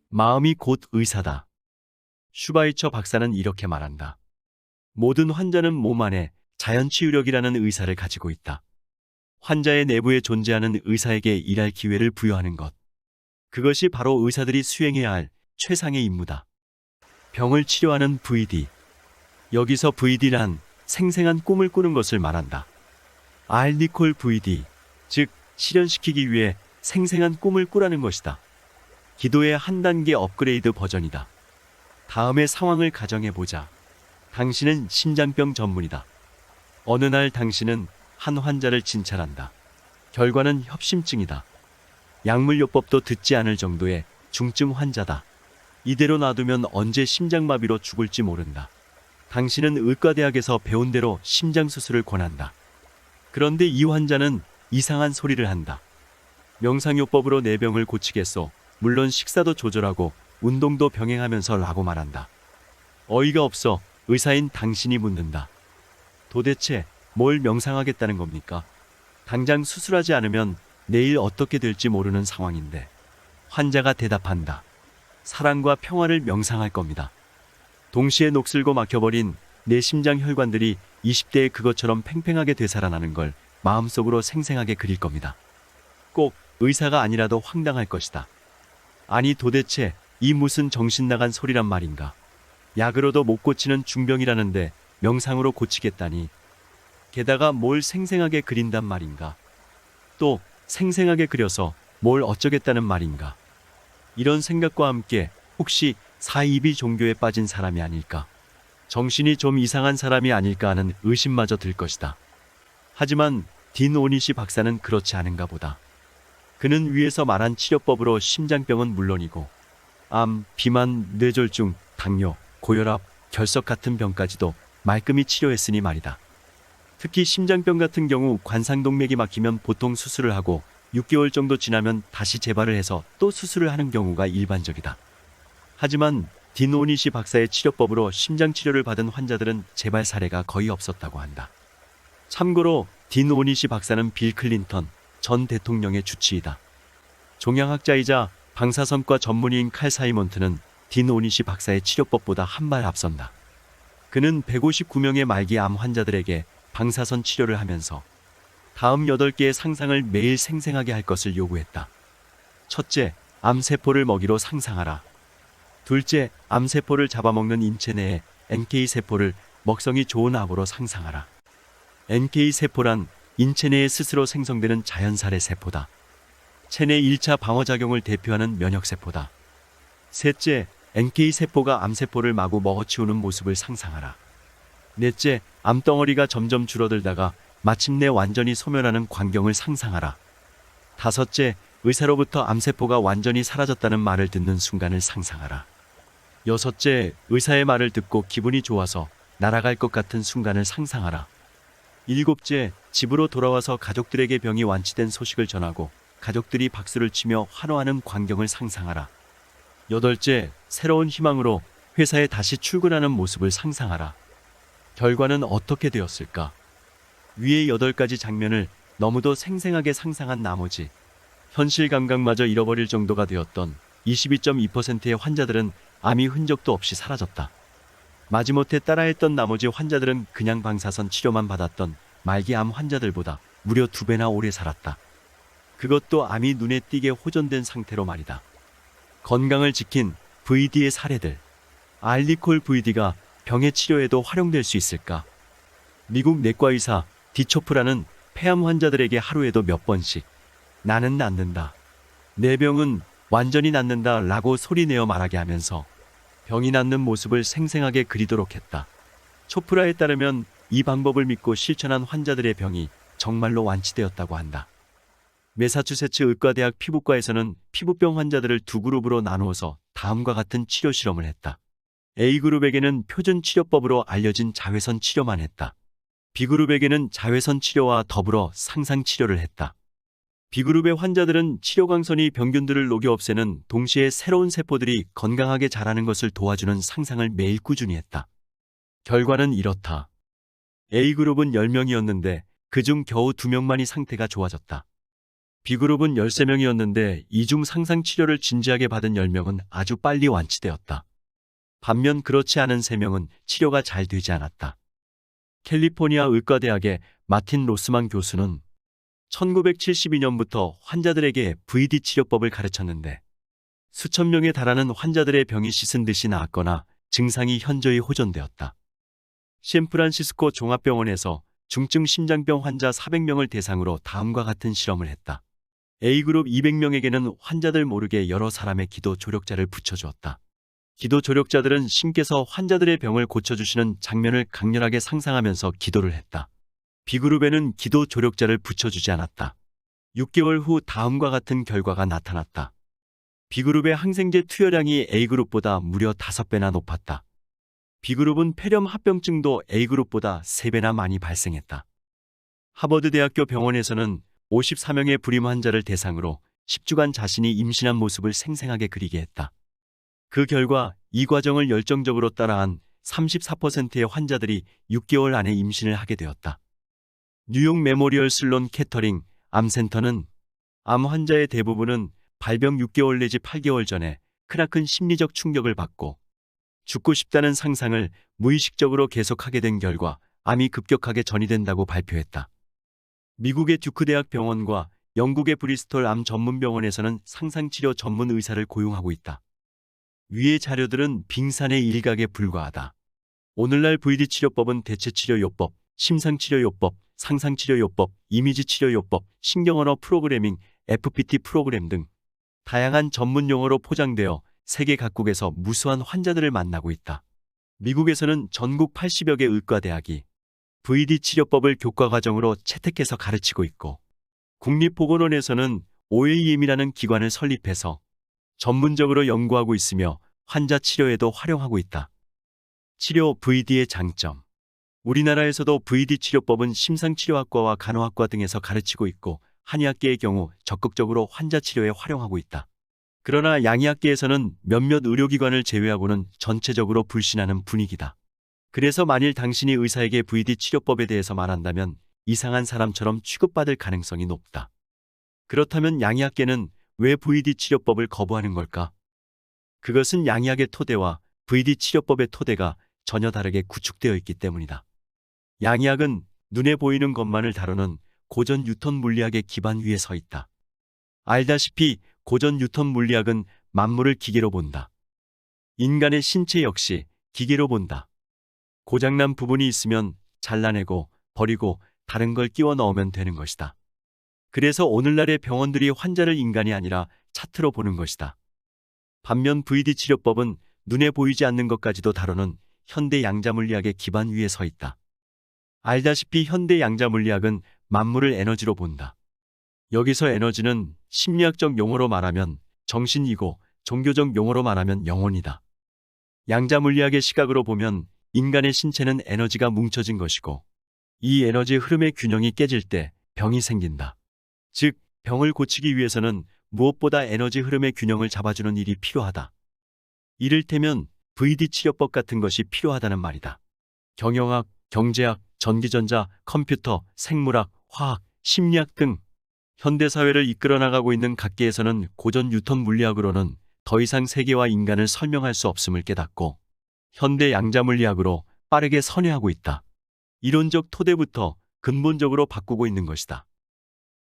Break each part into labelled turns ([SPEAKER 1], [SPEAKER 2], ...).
[SPEAKER 1] 마음이 곧 의사다. 슈바이처 박사는 이렇게 말한다. 모든 환자는 몸 안에 자연치유력이라는 의사를 가지고 있다. 환자의 내부에 존재하는 의사에게 일할 기회를 부여하는 것. 그것이 바로 의사들이 수행해야 할 최상의 임무다. 병을 치료하는 VD. 여기서 VD란 생생한 꿈을 꾸는 것을 말한다. 알니콜 VD, 즉 실현시키기 위해 생생한 꿈을 꾸라는 것이다. 기도의 한 단계 업그레이드 버전이다. 다음의 상황을 가정해보자. 당신은 심장병 전문이다. 어느 날 당신은 한 환자를 진찰한다. 결과는 협심증이다. 약물요법도 듣지 않을 정도의 중증 환자다. 이대로 놔두면 언제 심장마비로 죽을지 모른다. 당신은 의과대학에서 배운 대로 심장수술을 권한다. 그런데 이 환자는 이상한 소리를 한다. 명상요법으로 내 병을 고치겠소. 물론 식사도 조절하고 운동도 병행하면서 라고 말한다. 어이가 없어 의사인 당신이 묻는다. 도대체 뭘 명상하겠다는 겁니까? 당장 수술하지 않으면 내일 어떻게 될지 모르는 상황인데. 환자가 대답한다. 사랑과 평화를 명상할 겁니다. 동시에 녹슬고 막혀버린 내 심장 혈관들이 20대에 그것처럼 팽팽하게 되살아나는 걸 마음속으로 생생하게 그릴 겁니다. 꼭 의사가 아니라도 황당할 것이다. 아니 도대체 이 무슨 정신 나간 소리란 말인가. 약으로도 못 고치는 중병이라는데 명상으로 고치겠다니. 게다가 뭘 생생하게 그린단 말인가. 또 생생하게 그려서 뭘 어쩌겠다는 말인가. 이런 생각과 함께 혹시 사이비 종교에 빠진 사람이 아닐까. 정신이 좀 이상한 사람이 아닐까 하는 의심마저 들 것이다. 하지만 딘 오니시 박사는 그렇지 않은가 보다. 그는 위에서 말한 치료법으로 심장병은 물론이고 암, 비만, 뇌졸중, 당뇨, 고혈압, 결석 같은 병까지도 말끔히 치료했으니 말이다. 특히 심장병 같은 경우 관상동맥이 막히면 보통 수술을 하고 6개월 정도 지나면 다시 재발을 해서 또 수술을 하는 경우가 일반적이다. 하지만 딘 오니시 박사의 치료법으로 심장치료를 받은 환자들은 재발 사례가 거의 없었다고 한다. 참고로 딘 오니시 박사는 빌 클린턴 전 대통령의 주치의다. 종양학자이자 방사선과 전문의인 칼 사이먼트는 딘 오니시 박사의 치료법보다 한 발 앞선다. 그는 159명의 말기 암 환자들에게 방사선 치료를 하면서 다음 8개의 상상을 매일 생생하게 할 것을 요구했다. 첫째, 암세포를 먹이로 상상하라. 둘째, 암세포를 잡아먹는 인체 내에 NK세포를 먹성이 좋은 암으로 상상하라. NK세포란 인체 내에 스스로 생성되는 자연살의 세포다. 체내 1차 방어작용을 대표하는 면역세포다. 셋째, NK세포가 암세포를 마구 먹어치우는 모습을 상상하라. 넷째, 암덩어리가 점점 줄어들다가 마침내 완전히 소멸하는 광경을 상상하라. 다섯째, 의사로부터 암세포가 완전히 사라졌다는 말을 듣는 순간을 상상하라. 여섯째, 의사의 말을 듣고 기분이 좋아서 날아갈 것 같은 순간을 상상하라. 일곱째, 집으로 돌아와서 가족들에게 병이 완치된 소식을 전하고 가족들이 박수를 치며 환호하는 광경을 상상하라. 여덟째, 새로운 희망으로 회사에 다시 출근하는 모습을 상상하라. 결과는 어떻게 되었을까? 위의 8가지 장면을 너무도 생생하게 상상한 나머지 현실 감각마저 잃어버릴 정도가 되었던 22.2%의 환자들은 암이 흔적도 없이 사라졌다. 마지못해 따라했던 나머지 환자들은 그냥 방사선 치료만 받았던 말기 암 환자들보다 무려 2배나 오래 살았다. 그것도 암이 눈에 띄게 호전된 상태로 말이다. 건강을 지킨 VD의 사례들. 알니콜 VD가 병의 치료에도 활용될 수 있을까? 미국 내과의사 디초프라는 폐암 환자들에게 하루에도 몇 번씩 나는 낫는다. 내 병은 완전히 낫는다 라고 소리내어 말하게 하면서 병이 낫는 모습을 생생하게 그리도록 했다. 초프라에 따르면 이 방법을 믿고 실천한 환자들의 병이 정말로 완치되었다고 한다. 매사추세츠 의과대학 피부과에서는 피부병 환자들을 2그룹으로 나누어서 다음과 같은 치료 실험을 했다. A그룹에게는 표준 치료법으로 알려진 자외선 치료만 했다. B그룹에게는 자외선 치료와 더불어 상상 치료를 했다. B그룹의 환자들은 치료광선이 병균들을 녹여 없애는 동시에 새로운 세포들이 건강하게 자라는 것을 도와주는 상상을 매일 꾸준히 했다. 결과는 이렇다. A그룹은 10명이었는데 그중 겨우 2명만이 상태가 좋아졌다. B그룹은 13명이었는데 이 중 상상 치료를 진지하게 받은 10명은 아주 빨리 완치되었다. 반면 그렇지 않은 3명은 치료가 잘 되지 않았다. 캘리포니아 의과대학의 마틴 로스만 교수는 1972년부터 환자들에게 VD 치료법을 가르쳤는데 수천 명에 달하는 환자들의 병이 씻은 듯이 나았거나 증상이 현저히 호전되었다. 샌프란시스코 종합병원에서 중증 심장병 환자 400명을 대상으로 다음과 같은 실험을 했다. A그룹 200명에게는 환자들 모르게 여러 사람의 기도 조력자를 붙여주었다. 기도 조력자들은 신께서 환자들의 병을 고쳐주시는 장면을 강렬하게 상상하면서 기도를 했다. B그룹에는 기도 조력자를 붙여주지 않았다. 6개월 후 다음과 같은 결과가 나타났다. B그룹의 항생제 투여량이 A그룹보다 무려 5배나 높았다. B그룹은 폐렴 합병증도 A그룹보다 3배나 많이 발생했다. 하버드대학교 병원에서는 54명의 불임 환자를 대상으로 10주간 자신이 임신한 모습을 생생하게 그리게 했다. 그 결과 이 과정을 열정적으로 따라한 34%의 환자들이 6개월 안에 임신을 하게 되었다. 뉴욕 메모리얼 슬론 캐터링 암센터는 암 환자의 대부분은 발병 6개월 내지 8개월 전에 크나큰 심리적 충격을 받고 죽고 싶다는 상상을 무의식적으로 계속하게 된 결과 암이 급격하게 전이된다고 발표했다. 미국의 듀크 대학 병원과 영국의 브리스톨 암 전문병원에서는 상상치료 전문 의사를 고용하고 있다. 위의 자료들은 빙산의 일각에 불과하다. 오늘날 VD 치료법은 대체치료요법, 심상치료요법, 상상치료요법, 이미지치료요법, 신경언어 프로그래밍, FPT 프로그램 등 다양한 전문 용어로 포장되어 세계 각국에서 무수한 환자들을 만나고 있다. 미국에서는 전국 80여 개 의과대학이 VD 치료법을 교과과정으로 채택해서 가르치고 있고 국립보건원에서는 OAM이라는 기관을 설립해서 전문적으로 연구하고 있으며 환자 치료에도 활용하고 있다. 치료 VD의 장점. 우리나라에서도 VD 치료법은 심상치료학과와 간호학과 등에서 가르치고 있고 한의학계의 경우 적극적으로 환자 치료에 활용하고 있다. 그러나 양의학계에서는 몇몇 의료기관을 제외하고는 전체적으로 불신하는 분위기다. 그래서 만일 당신이 의사에게 VD 치료법에 대해서 말한다면 이상한 사람처럼 취급받을 가능성이 높다. 그렇다면 양의학계는 왜 VD 치료법을 거부하는 걸까? 그것은 양의학의 토대와 VD 치료법의 토대가 전혀 다르게 구축되어 있기 때문이다. 양의학은 눈에 보이는 것만을 다루는 고전 뉴턴 물리학의 기반 위에 서 있다. 알다시피 고전 뉴턴 물리학은 만물을 기계로 본다. 인간의 신체 역시 기계로 본다. 고장난 부분이 있으면 잘라내고 버리고 다른 걸 끼워 넣으면 되는 것이다. 그래서 오늘날의 병원들이 환자를 인간이 아니라 차트로 보는 것이다. 반면 VD 치료법은 눈에 보이지 않는 것까지도 다루는 현대 양자물리학의 기반 위에 서 있다. 알다시피 현대 양자물리학은 만물을 에너지로 본다. 여기서 에너지는 심리학적 용어로 말하면 정신이고 종교적 용어로 말하면 영혼이다. 양자물리학의 시각으로 보면 인간의 신체는 에너지가 뭉쳐진 것이고 이 에너지 흐름의 균형이 깨질 때 병이 생긴다. 즉, 병을 고치기 위해서는 무엇보다 에너지 흐름의 균형을 잡아주는 일이 필요하다. 이를테면 VD 치료법 같은 것이 필요하다는 말이다. 경영학, 경제학, 전기전자, 컴퓨터, 생물학, 화학, 심리학 등 현대사회를 이끌어 나가고 있는 각계에서는 고전 뉴턴 물리학으로는 더 이상 세계와 인간을 설명할 수 없음을 깨닫고 현대 양자물리학으로 빠르게 선회하고 있다. 이론적 토대부터 근본적으로 바꾸고 있는 것이다.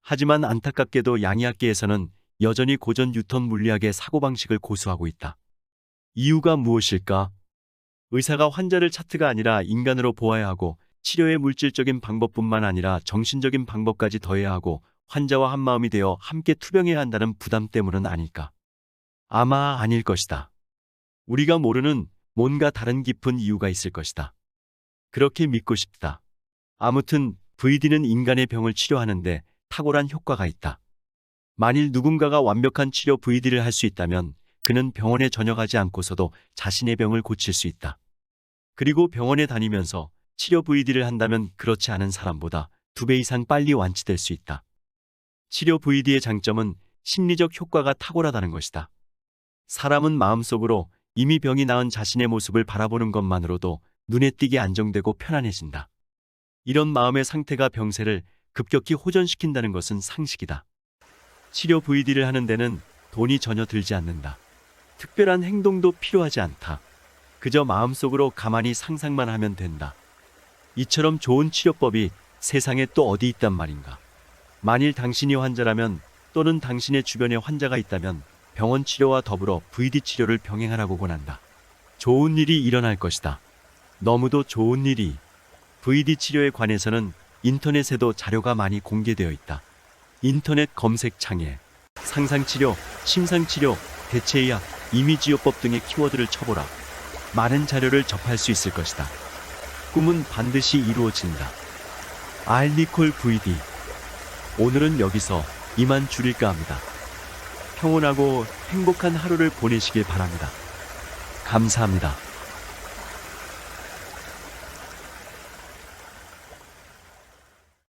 [SPEAKER 1] 하지만 안타깝게도 양의학계에서는 여전히 고전 뉴턴 물리학의 사고방식을 고수하고 있다. 이유가 무엇일까? 의사가 환자를 차트가 아니라 인간으로 보아야 하고 치료의 물질적인 방법뿐만 아니라 정신적인 방법까지 더해야 하고 환자와 한마음이 되어 함께 투병해야 한다는 부담 때문은 아닐까? 아마 아닐 것이다. 우리가 모르는 뭔가 다른 깊은 이유가 있을 것이다. 그렇게 믿고 싶다. 아무튼 VD는 인간의 병을 치료하는데 탁월한 효과가 있다. 만일 누군가가 완벽한 치료 VD를 할 수 있다면 그는 병원에 전역하지 않고서도 자신의 병을 고칠 수 있다. 그리고 병원에 다니면서 치료 VD를 한다면 그렇지 않은 사람보다 2배 이상 빨리 완치될 수 있다. 치료 VD의 장점은 심리적 효과가 탁월하다는 것이다. 사람은 마음속으로 이미 병이 나은 자신의 모습을 바라보는 것만으로도 눈에 띄게 안정되고 편안해진다. 이런 마음의 상태가 병세를 급격히 호전시킨다는 것은 상식이다. 치료 VD를 하는 데는 돈이 전혀 들지 않는다. 특별한 행동도 필요하지 않다. 그저 마음속으로 가만히 상상만 하면 된다. 이처럼 좋은 치료법이 세상에 또 어디 있단 말인가. 만일 당신이 환자라면 또는 당신의 주변에 환자가 있다면 병원 치료와 더불어 VD 치료를 병행하라고 권한다. 좋은 일이 일어날 것이다. 너무도 좋은 일이. VD 치료에 관해서는 인터넷에도 자료가 많이 공개되어 있다. 인터넷 검색창에 상상치료, 심상치료, 대체의학, 이미지요법 등의 키워드를 쳐보라. 많은 자료를 접할 수 있을 것이다. 꿈은 반드시 이루어진다. 알니콜 VD. 오늘은 여기서 이만 줄일까 합니다. 평온하고 행복한 하루를 보내시길 바랍니다. 감사합니다.